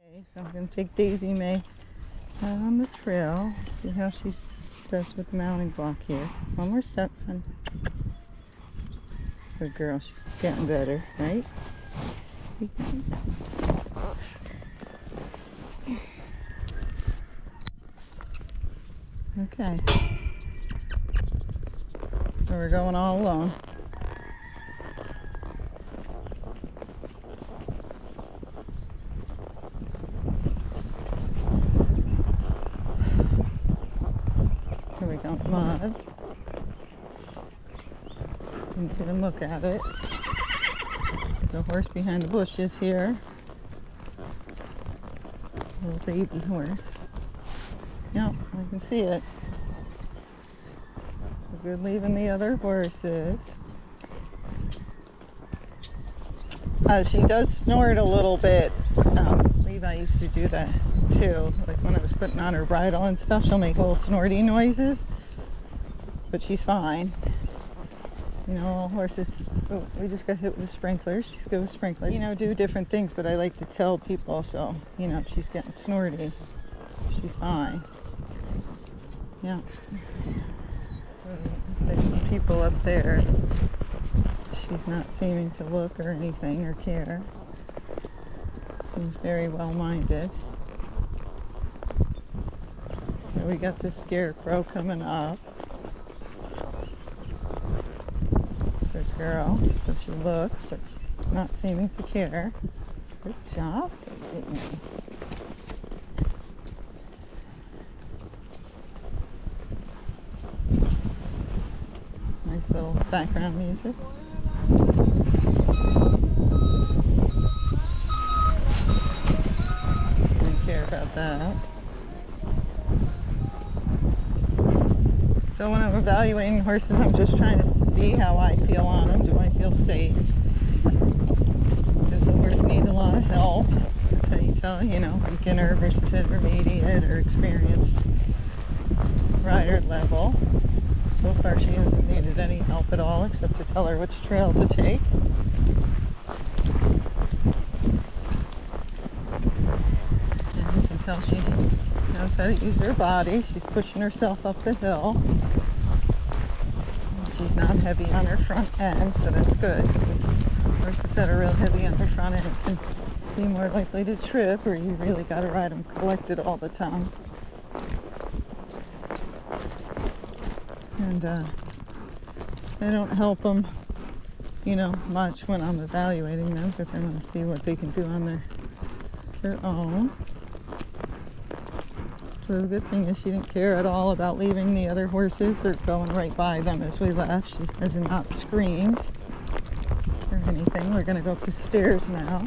Okay, so I'm going to take Daisy May out on the trail. See how she does with the mounting block here. One more step, and good girl. She's getting better, right? Okay. So we're going all alone. Here we go, mud. Didn't even look at it. There's a horse behind the bushes here. Little baby horse. Yep, I can see it. So good leaving the other horses. She does snort a little bit. Levi used to do that too. Like when I was putting on her bridle and stuff, she'll make little snorty noises. But she's fine. You know, all horses. Oh, we just got hit with the sprinklers. She's good with sprinklers. You know, do different things, but I like to tell people, so, you know, if she's getting snorty, she's fine. Yeah. There's some people up there. She's not seeming to look or anything or care. Seems very well-minded. So we got the scarecrow coming up. Good girl. So she looks, but she's not seeming to care. Good job, Daisy. Nice little background music. Didn't care about that. So when I'm evaluating horses, I'm just trying to see how I feel on them. Do I feel safe? Does the horse need a lot of help? That's how you tell, you know, beginner versus intermediate or experienced rider level. So far she hasn't needed any help at all except to tell her which trail to take. And you can tell she knows how to use her body. She's pushing herself up the hill. She's not heavy on her front end, so that's good, because horses that are real heavy on their front end can be more likely to trip, or you really got to ride them collected all the time. And I don't help them, you know, much when I'm evaluating them, because I want to see what they can do on their own. So the good thing is she didn't care at all about leaving the other horses or going right by them as we left. She has not screamed or anything. We're going to go up the stairs now.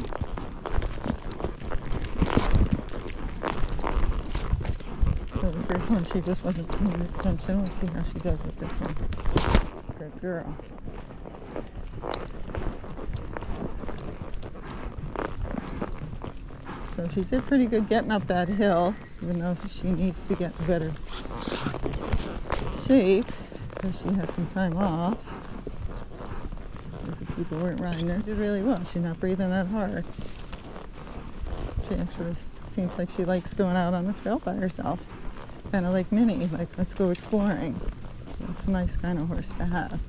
So the first one, she just wasn't paying attention. We'll see how she does with this one. Good girl. So she did pretty good getting up that hill, even though she needs to get in better shape because she had some time off. Because the people weren't riding her. Did really well. She's not breathing that hard. She actually seems like she likes going out on the trail by herself. Kind of like Minnie, like let's go exploring. It's a nice kind of horse to have.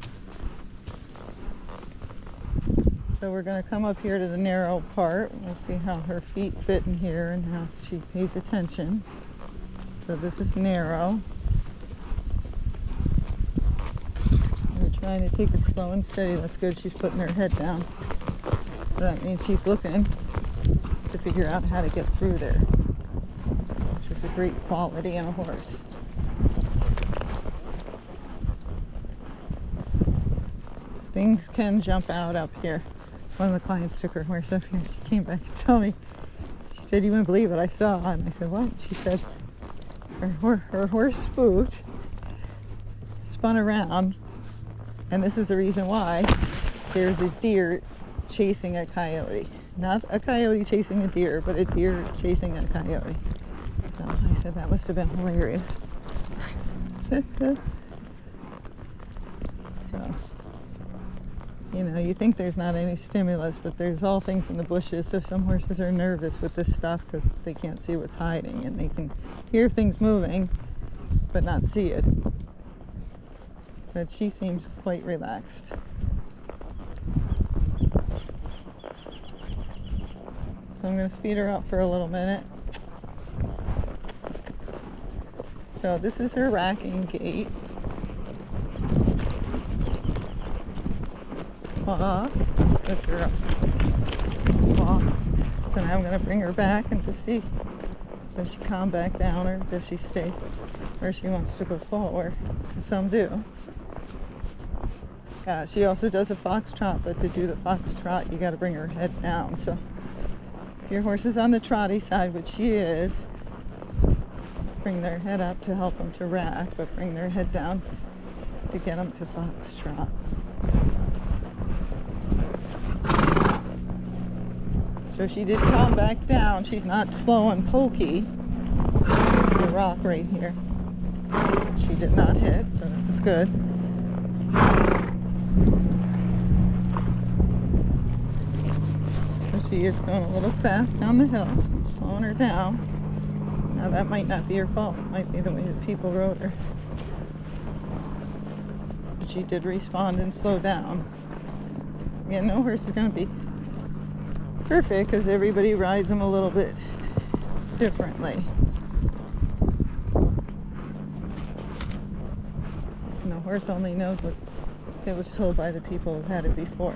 So we're going to come up here to the narrow part. We'll see how her feet fit in here and how she pays attention. So this is narrow. We're trying to take it slow and steady. That's good. She's putting her head down. So that means she's looking to figure out how to get through there, which is a great quality in a horse. Things can jump out up here. One of the clients took her horse up here. She came back to tell me. She said, "You wouldn't believe what I saw." And I said, "What?" She said, her horse spooked, spun around, and this is the reason why. There's a deer chasing a coyote. Not a coyote chasing a deer, but a deer chasing a coyote. So I said, that must have been hilarious. So You know, you think there's not any stimulus, but there's all things in the bushes. So some horses are nervous with this stuff because they can't see what's hiding, and they can hear things moving but not see it. But she seems quite relaxed. So I'm going to speed her up for a little minute. So this is her racking gait. Walk. Good girl. Walk. So now I'm going to bring her back and just see, does she calm back down, or does she stay where she wants to go forward? Some do. She also does a foxtrot, but to do the foxtrot, you got to bring her head down. So if your horse is on the trotty side, which she is, bring their head up to help them to rack, but bring their head down to get them to foxtrot. So she did calm back down. She's not slow and pokey. The rock right here. She did not hit, so that was good. So she is going a little fast down the hill, so I'm slowing her down. Now that might not be her fault. It might be the way that people rode her. But she did respond and slow down. Again, no horse is going to be perfect because everybody rides them a little bit differently. And the horse only knows what it was told by the people who've had it before.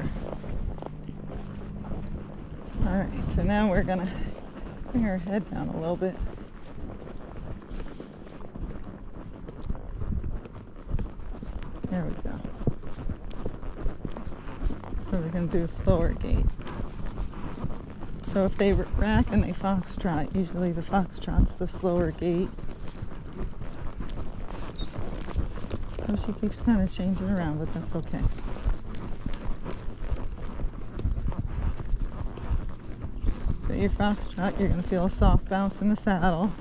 Alright, so now we're going to bring her head down a little bit. There we go. So we're going to do a slower gait. So if they rack and they foxtrot, usually the foxtrot's the slower gait. So she keeps kind of changing around, but that's okay. So your foxtrot, you're going to feel a soft bounce in the saddle.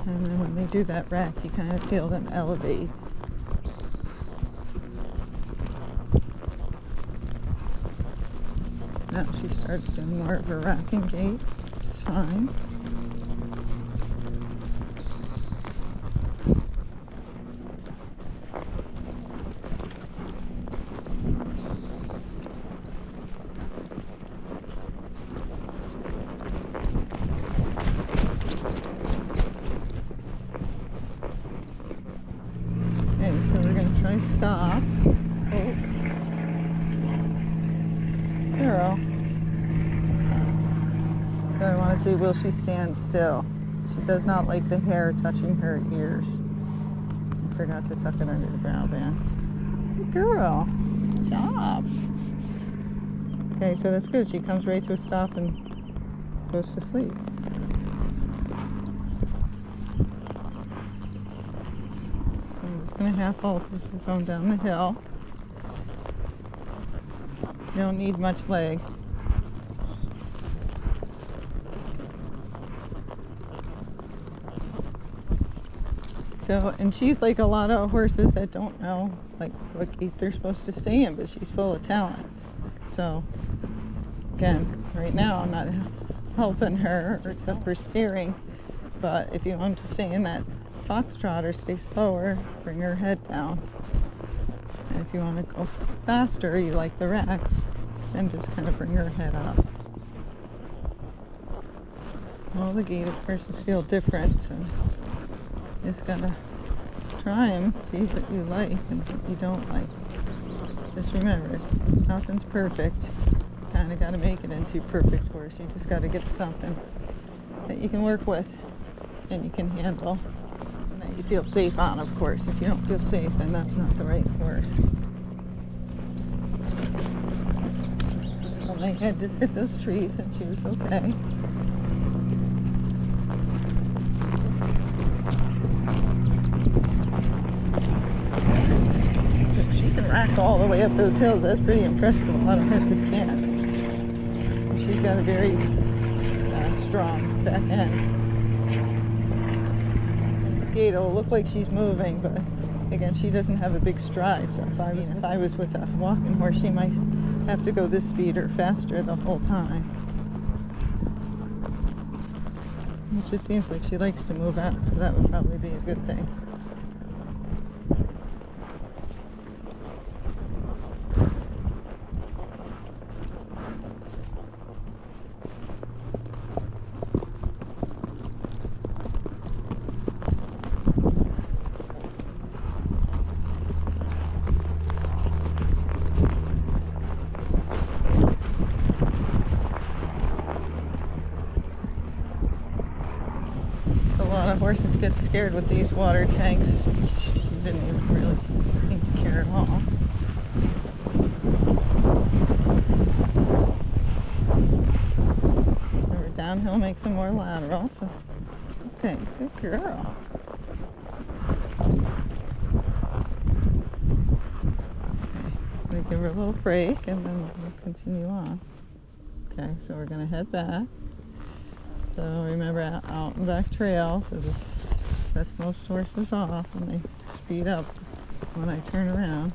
And then when they do that rack, you kind of feel them elevate. Now she starts doing more of her racking gait, which is fine. Okay, so we're going to try stop. Oh. Girl. So I want to see, will she stand still? She does not like the hair touching her ears. I forgot to tuck it under the brow band. Good girl. Good job. Okay, so that's good. She comes right to a stop and goes to sleep. So I'm just going to half halt as we're going down the hill. You don't need much leg. So, and she's like a lot of horses that don't know like what gait they're supposed to stay in, but she's full of talent. So, again, right now I'm not helping her except for steering, but if you want to stay in that foxtrot or stay slower, bring her head down. And if you want to go faster, you like the rack, then just kind of bring her head up. All the gaited horses feel different, so you just gotta try them, see what you like and what you don't like. Just remember, nothing's perfect. You kind of gotta make it into a perfect horse. You just gotta get something that you can work with and you can handle. You feel safe on, of course. If you don't feel safe, then that's not the right horse. So my head just hit those trees and she was okay. If she can rack all the way up those hills, that's pretty impressive. A lot of horses can't. She's got a very strong back end. Gait will look like she's moving, but Again, she doesn't have a big stride, so if I was with a walking horse, she might have to go this speed or faster the whole time. Which it seems like she likes to move out, so that would probably be a good thing. A lot of horses get scared with these water tanks. She didn't even really seem to care at all. Remember, downhill makes them more lateral, so okay, good girl. Okay, we give her a little break and then we'll continue on. Okay, so we're gonna head back. So remember, out and back trail, so this sets most horses off when they speed up when I turn around.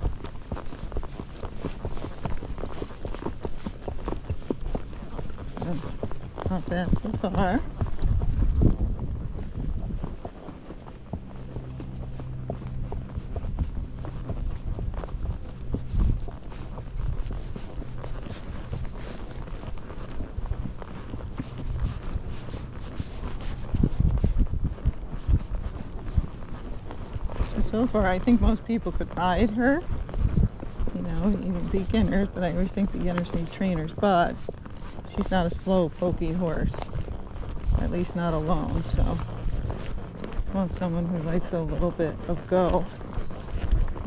So, not bad so far. So far, I think most people could ride her, you know, even beginners, but I always think beginners need trainers, but she's not a slow, pokey horse, at least not alone, so I want someone who likes a little bit of go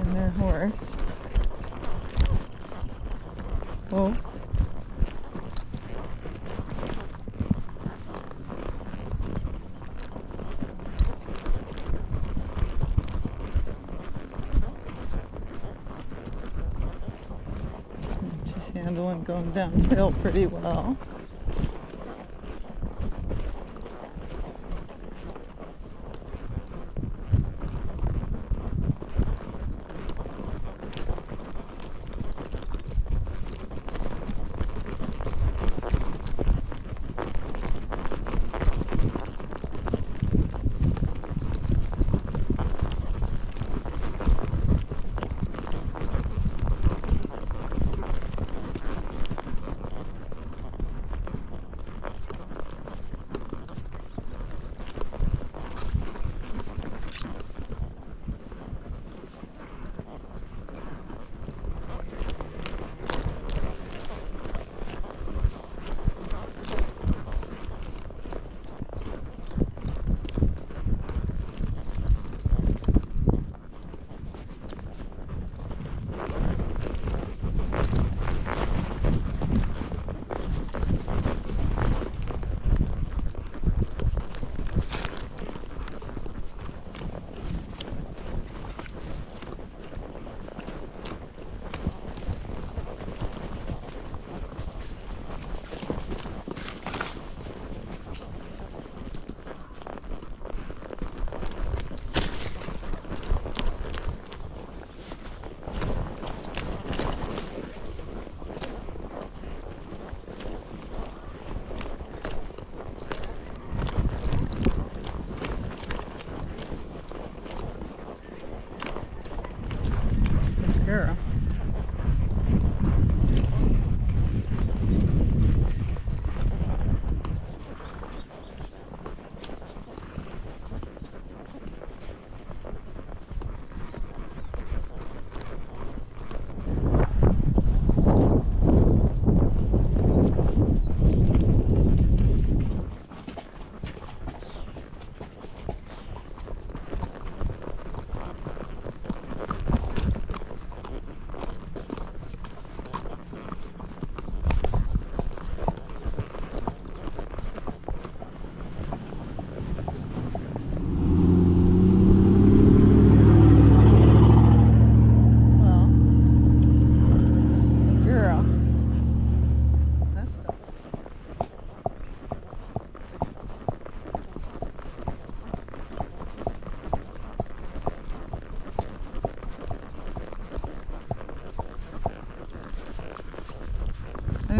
in their horse. Whoa. Handling going downhill pretty well.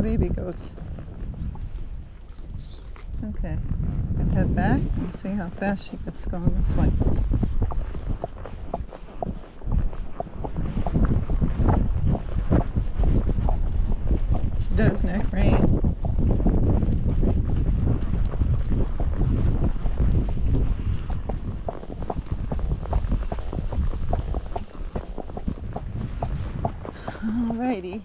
the baby goats. Okay, I'm gonna head back and see how fast she gets going this way. She does neck rain. Alrighty.